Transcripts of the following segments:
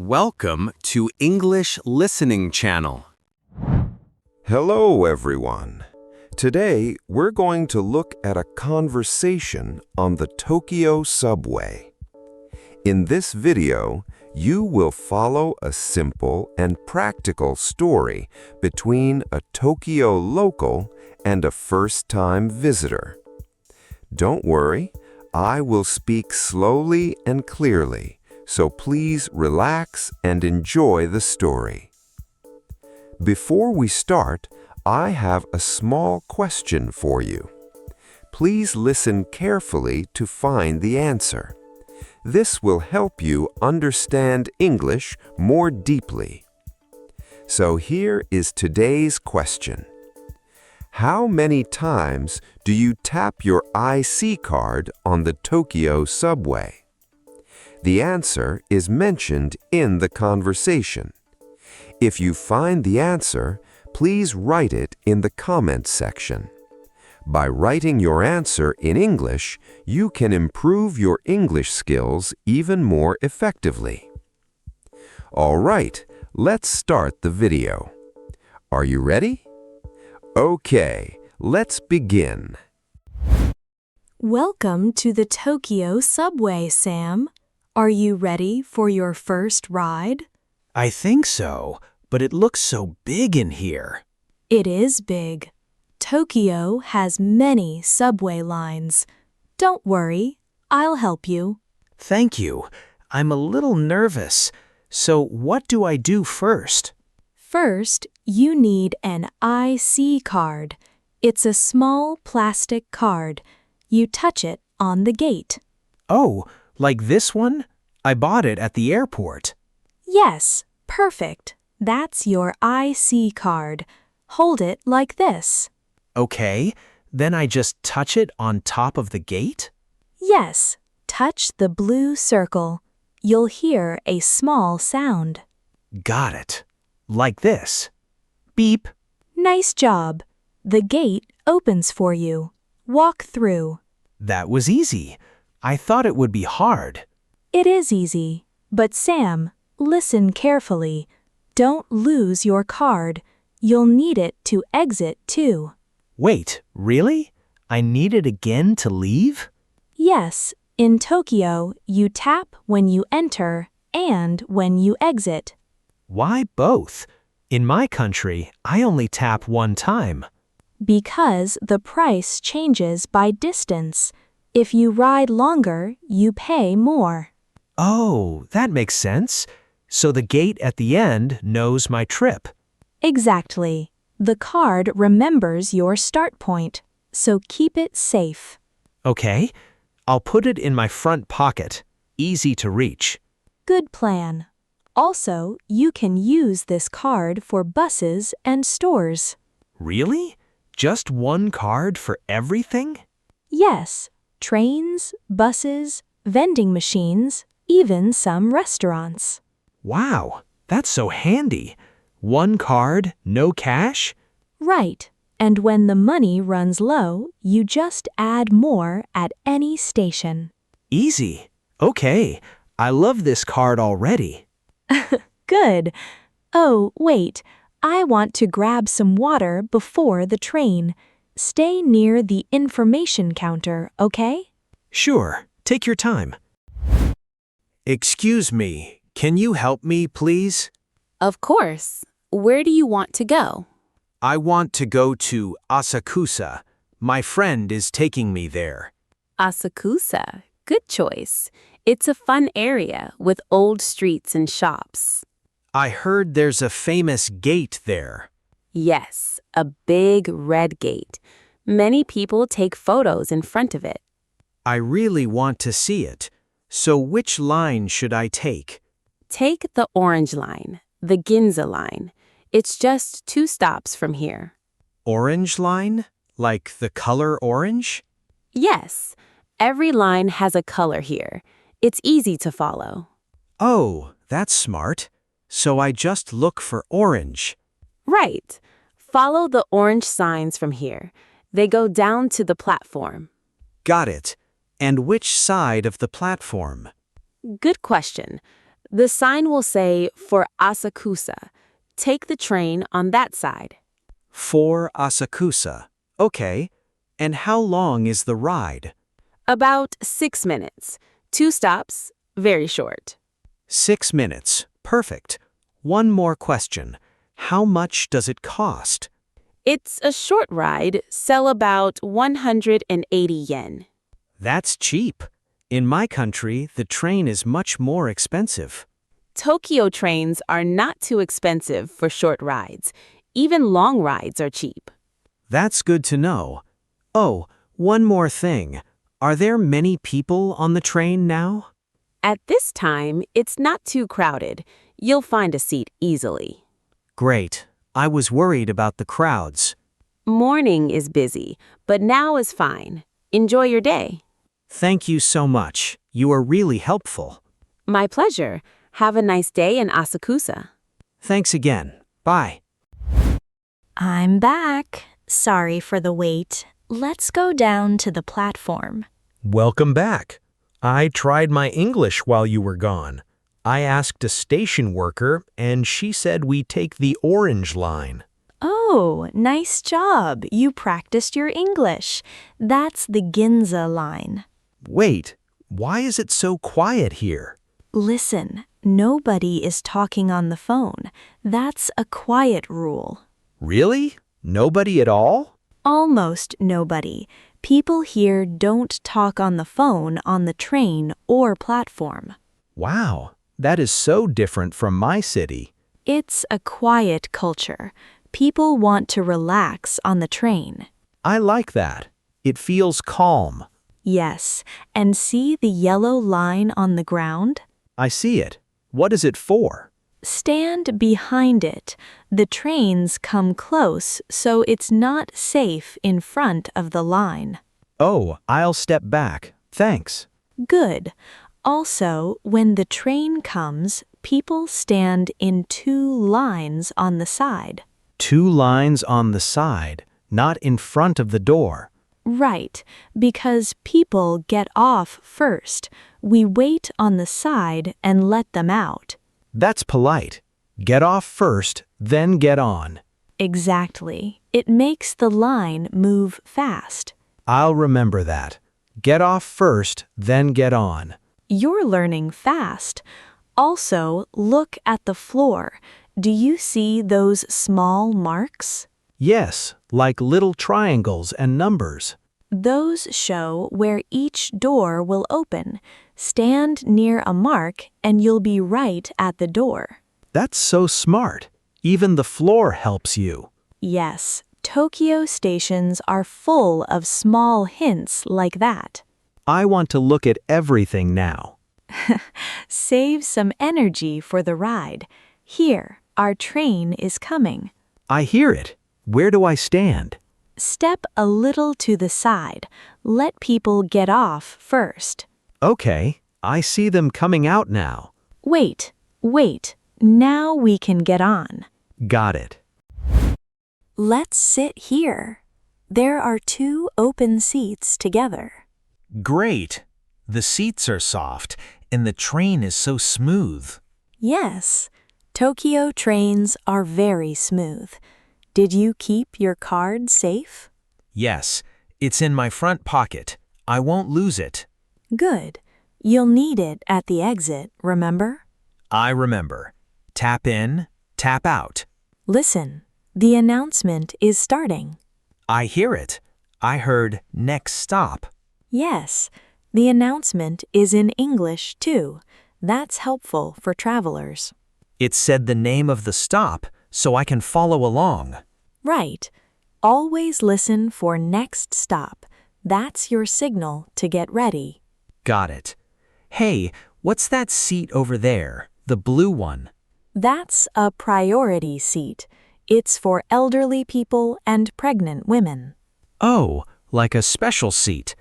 Welcome to English Listening Channel. Hello, everyone. Today, we're going to look at a conversation on the Tokyo subway. In this video, you will follow a simple and practical story between a Tokyo local and a first-time visitor. Don't worry, I will speak slowly and clearly, so please relax and enjoy the story. Before we start, I have a small question for you. Please listen carefully to find the answer. This will help you understand English more deeply. So here is today's question. How many times do you tap your IC card on the Tokyo subway? The answer is mentioned in the conversation. If you find the answer, please write it in the comments section. By writing your answer in English, you can improve your English skills even more effectively. All right, let's start the video. Are you ready? Okay, let's begin. Welcome to the Tokyo subway, Sam. Are you ready for your first ride? I think so, but it looks so big in here. It is big. Tokyo has many subway lines. Don't worry, I'll help you. Thank you. I'm a little nervous. So what do I do first? First, you need an IC card. It's a small plastic card. You touch it on the gate. Oh, like this one? I bought it at the airport. Yes, perfect. That's your IC card. Hold it like this. Okay, then I just touch it on top of the gate? Yes, touch the blue circle. You'll hear a small sound. Got it. Like this. Beep. Nice job. The gate opens for you. Walk through. That was easy. I thought it would be hard. It is easy. But Sam, listen carefully. Don't lose your card. You'll need it to exit too. Wait, really? I need it again to leave? Yes, in Tokyo, you tap when you enter and when you exit. Why both? In my country, I only tap one time. Because the price changes by distance. If you ride longer, you pay more. Oh, that makes sense. So the gate at the end knows my trip. Exactly. The card remembers your start point, so keep it safe. Okay, I'll put it in my front pocket. Easy to reach. Good plan. Also, you can use this card for buses and stores. Really? Just one card for everything? Yes, trains, buses, vending machines, even some restaurants. Wow, that's so handy. One card, no cash? Right, and when the money runs low, you just add more at any station. Easy. Okay, I love this card already. Good. Oh, wait, I want to grab some water before the train. Stay near the information counter, okay? Sure, take your time. Excuse me, can you help me, please? Of course. Where do you want to go? I want to go to Asakusa. My friend is taking me there. Asakusa. Good choice. It's a fun area with old streets and shops. I heard there's a famous gate there. Yes, a big red gate. Many people take photos in front of it. I really want to see it. So which line should I take? Take the orange line, the Ginza line. It's just 2 stops from here. Orange line? Like the color orange? Yes, every line has a color here. It's easy to follow. Oh, that's smart. So I just look for orange. Right. Follow the orange signs from here. They go down to the platform. Got it. And which side of the platform? Good question. The sign will say for Asakusa. Take the train on that side. For Asakusa. Okay. And how long is the ride? About 6 minutes. 2 stops, very short. 6 minutes. Perfect. One more question. How much does it cost? It's a short ride, sell about 180 yen. That's cheap. In my country, the train is much more expensive. Tokyo trains are not too expensive for short rides. Even long rides are cheap. That's good to know. Oh, one more thing. Are there many people on the train now? At this time, it's not too crowded. You'll find a seat easily. Great. I was worried about the crowds. Morning is busy, but now is fine. Enjoy your day. Thank you so much. You are really helpful. My pleasure. Have a nice day in Asakusa. Thanks again. Bye. I'm back. Sorry for the wait. Let's go down to the platform. Welcome back. I tried my English while you were gone. I asked a station worker, and she said we take the orange line. Oh, nice job. You practiced your English. That's the Ginza line. Wait, why is it so quiet here? Listen, nobody is talking on the phone. That's a quiet rule. Really? Nobody at all? Almost nobody. People here don't talk on the phone on the train or platform. Wow, that is so different from my city. It's a quiet culture. People want to relax on the train. I like that. It feels calm. Yes, and see the yellow line on the ground? I see it. What is it for? Stand behind it. The trains come close, so it's not safe in front of the line. Oh, I'll step back. Thanks. Good. Also, when the train comes, people stand in 2 lines on the side. 2 lines on the side, not in front of the door. Right, because people get off first. We wait on the side and let them out. That's polite. Get off first, then get on. Exactly. It makes the line move fast. I'll remember that. Get off first, then get on. You're learning fast. Also, look at the floor. Do you see those small marks? Yes, like little triangles and numbers. Those show where each door will open. Stand near a mark and you'll be right at the door. That's so smart. Even the floor helps you. Yes, Tokyo stations are full of small hints like that. I want to look at everything now. Save some energy for the ride. Here, our train is coming. I hear it. Where do I stand? Step a little to the side. Let people get off first. Okay, I see them coming out now. Wait. Now we can get on. Got it. Let's sit here. There are 2 open seats together. Great. The seats are soft, and the train is so smooth. Yes, Tokyo trains are very smooth. Did you keep your card safe? Yes, it's in my front pocket. I won't lose it. Good. You'll need it at the exit, remember? I remember. Tap in, tap out. Listen, the announcement is starting. I hear it. I heard next stop. Yes, the announcement is in English too. That's helpful for travelers. It said the name of the stop, so I can follow along. Right. Always listen for next stop. That's your signal to get ready. Got it. Hey, what's that seat over there? The blue one. That's a priority seat. It's for elderly people and pregnant women. Oh, like a special seat.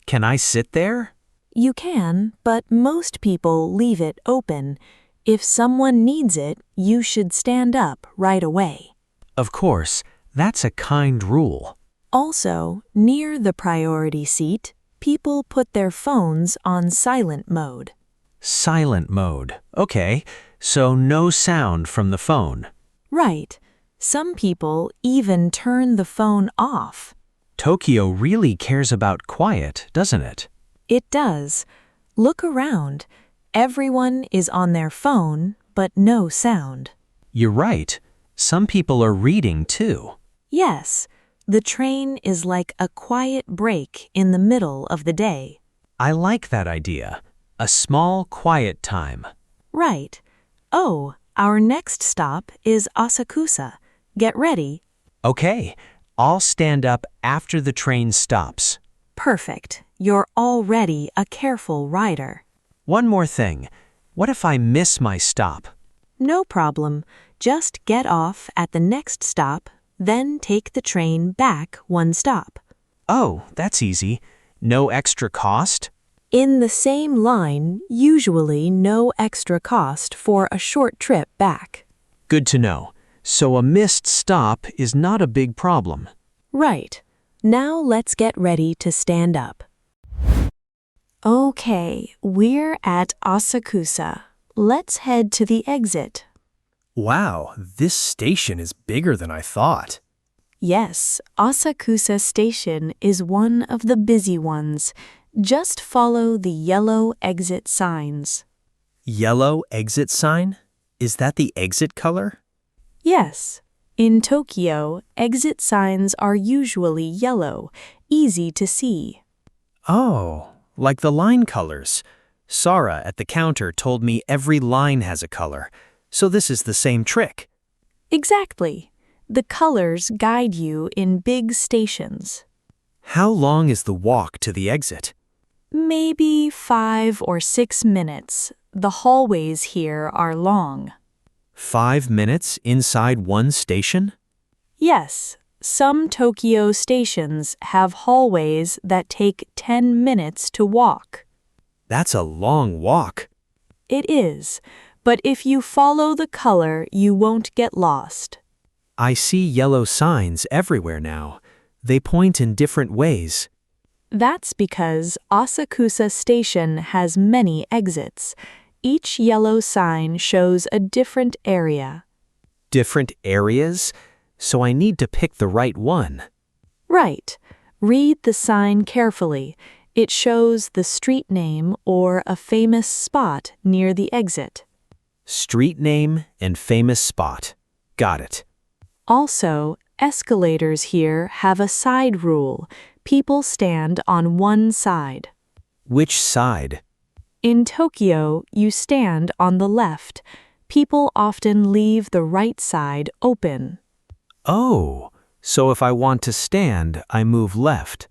Can I sit there? You can, but most people leave it open. If someone needs it, you should stand up right away. Of course, that's a kind rule. Also, near the priority seat, people put their phones on silent mode. Silent mode. Okay, so no sound from the phone. Right. Some people even turn the phone off. Tokyo really cares about quiet, doesn't it? It does. Look around. Everyone is on their phone, but no sound. You're right. Some people are reading too. Yes, the train is like a quiet break in the middle of the day. I like that idea. A small, quiet time. Right. Oh, our next stop is Asakusa. Get ready. Okay, I'll stand up after the train stops. Perfect. You're already a careful rider. One more thing. What if I miss my stop? No problem. Just get off at the next stop, then take the train back one stop. Oh, that's easy. No extra cost? In the same line, usually no extra cost for a short trip back. Good to know. So a missed stop is not a big problem. Right. Now let's get ready to stand up. Okay, we're at Asakusa. Let's head to the exit. Wow, this station is bigger than I thought. Yes, Asakusa Station is one of the busy ones. Just follow the yellow exit signs. Yellow exit sign? Is that the exit color? Yes. In Tokyo, exit signs are usually yellow, easy to see. Oh, like the line colors. Sarah at the counter told me every line has a color, so this is the same trick. Exactly. The colors guide you in big stations. How long is the walk to the exit? Maybe 5 or 6 minutes. The hallways here are long. 5 minutes inside one station? Yes, some Tokyo stations have hallways that take 10 minutes to walk. That's a long walk. It is, but if you follow the color, you won't get lost. I see yellow signs everywhere now. They point in different ways. That's because Asakusa Station has many exits. Each yellow sign shows a different area. Different areas? So I need to pick the right one. Right. Read the sign carefully. It shows the street name or a famous spot near the exit. Street name and famous spot. Got it. Also, escalators here have a side rule. People stand on one side. Which side? In Tokyo, you stand on the left. People often leave the right side open. Oh, so if I want to stand, I move left.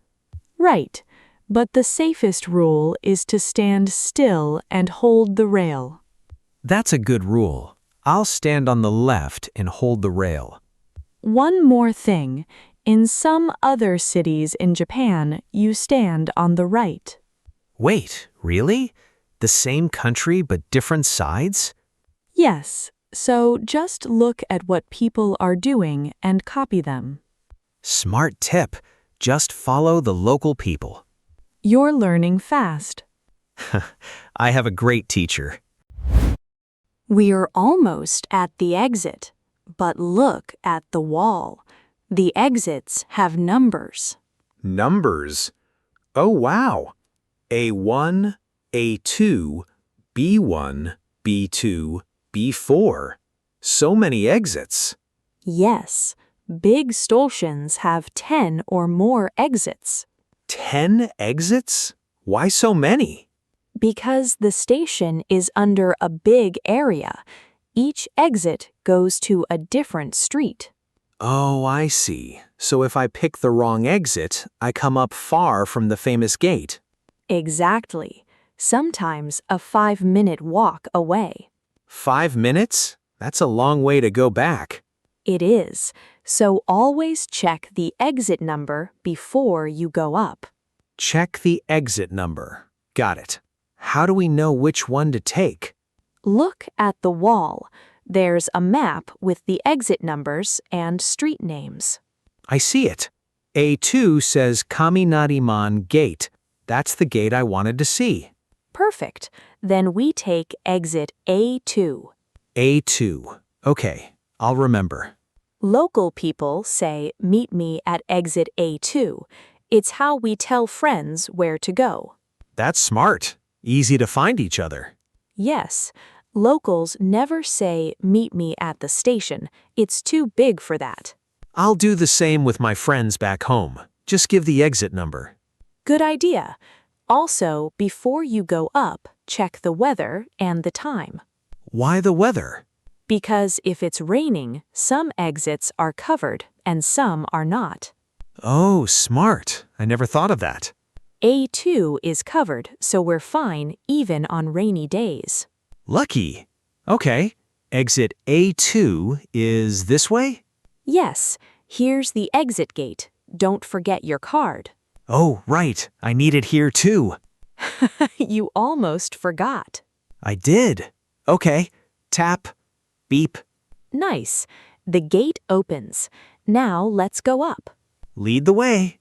Right, but the safest rule is to stand still and hold the rail. That's a good rule. I'll stand on the left and hold the rail. One more thing. In some other cities in Japan, you stand on the right. Wait, really? The same country but different sides? Yes, so just look at what people are doing and copy them. Smart tip. Just follow the local people. You're learning fast. I have a great teacher. We're almost at the exit, but look at the wall. The exits have numbers. Numbers? Oh, wow. A1, A2, B1, B2, B4. So many exits. Yes, big stations have 10 or more exits. 10 exits? Why so many? Because the station is under a big area. Each exit goes to a different street. Oh, I see. So if I pick the wrong exit, I come up far from the famous gate. Exactly. Sometimes a 5-minute walk away. 5 minutes? That's a long way to go back. It is. So always check the exit number before you go up. Check the exit number. Got it. How do we know which one to take? Look at the wall. There's a map with the exit numbers and street names. I see it. A2 says Kaminari-man Gate. That's the gate I wanted to see. Perfect. Then we take exit A2. A2. Okay, I'll remember. Local people say, "Meet me at exit A2." It's how we tell friends where to go. That's smart. Easy to find each other. Yes, locals never say, "Meet me at the station." It's too big for that. I'll do the same with my friends back home. Just give the exit number. Good idea. Also, before you go up, check the weather and the time. Why the weather? Because if it's raining, some exits are covered and some are not. Oh, smart. I never thought of that. A2 is covered, so we're fine even on rainy days. Lucky. Okay, exit A2 is this way? Yes, here's the exit gate. Don't forget your card. Oh, right. I need it here too. You almost forgot. I did. Okay, tap, beep. Nice. The gate opens. Now let's go up. Lead the way.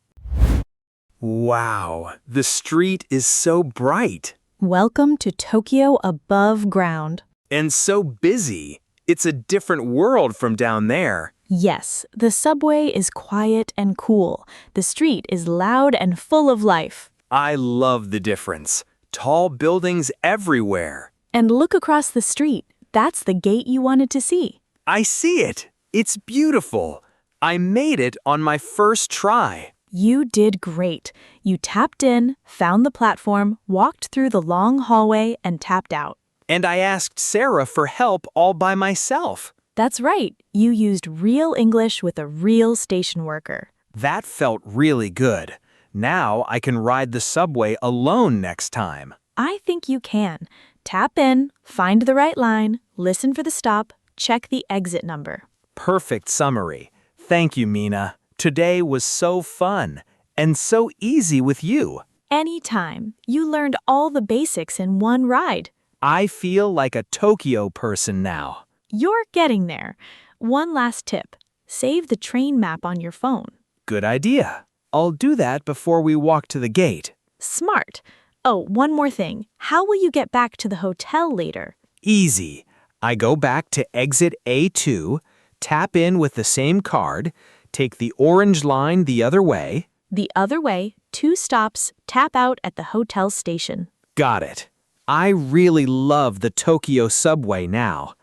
Wow, the street is so bright Welcome to Tokyo above ground. and so busy. It's a different world from down there. Yes, the subway is quiet and cool. The street is loud and full of life. I love the difference. Tall buildings everywhere. And look across the street. That's the gate you wanted to see. I see it. It's beautiful. I made it on my first try. You did great. You tapped in, found the platform, walked through the long hallway, and tapped out. And I asked Sarah for help all by myself. That's right. You used real English with a real station worker. That felt really good. Now I can ride the subway alone next time. I think you can. Tap in, find the right line, listen for the stop, check the exit number. Perfect summary. Thank you, Mina. Today was so fun and so easy with you. Anytime. You learned all the basics in one ride. I feel like a Tokyo person now. You're getting there. One last tip. Save the train map on your phone. Good idea. I'll do that before we walk to the gate. Smart. Oh, one more thing. How will you get back to the hotel later? Easy. I go back to exit A2, tap in with the same card, take the orange line the other way. The other way, 2 stops, tap out at the hotel station. Got it. I really love the Tokyo subway now.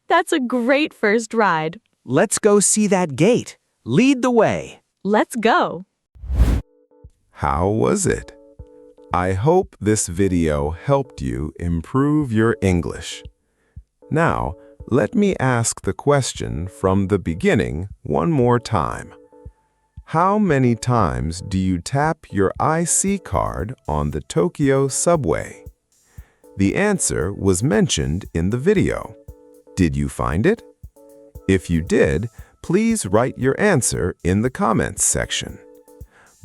That's a great first ride. Let's go see that gate. Lead the way. Let's go. How was it? I hope this video helped you improve your English. Now, let me ask the question from the beginning one more time. How many times do you tap your IC card on the Tokyo subway? The answer was mentioned in the video. Did you find it? If you did, please write your answer in the comments section.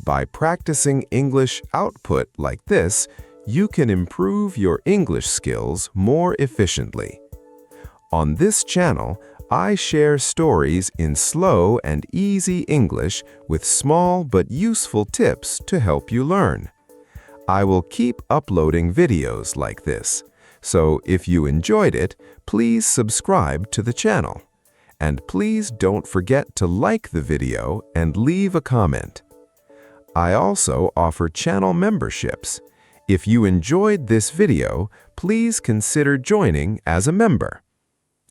By practicing English output like this, you can improve your English skills more efficiently. On this channel, I share stories in slow and easy English with small but useful tips to help you learn. I will keep uploading videos like this, so if you enjoyed it, please subscribe to the channel. And please don't forget to like the video and leave a comment. I also offer channel memberships. If you enjoyed this video, please consider joining as a member.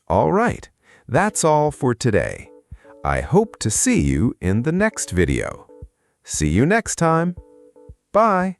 All right, that's all for today. I hope to see you in the next video. See you next time. Bye.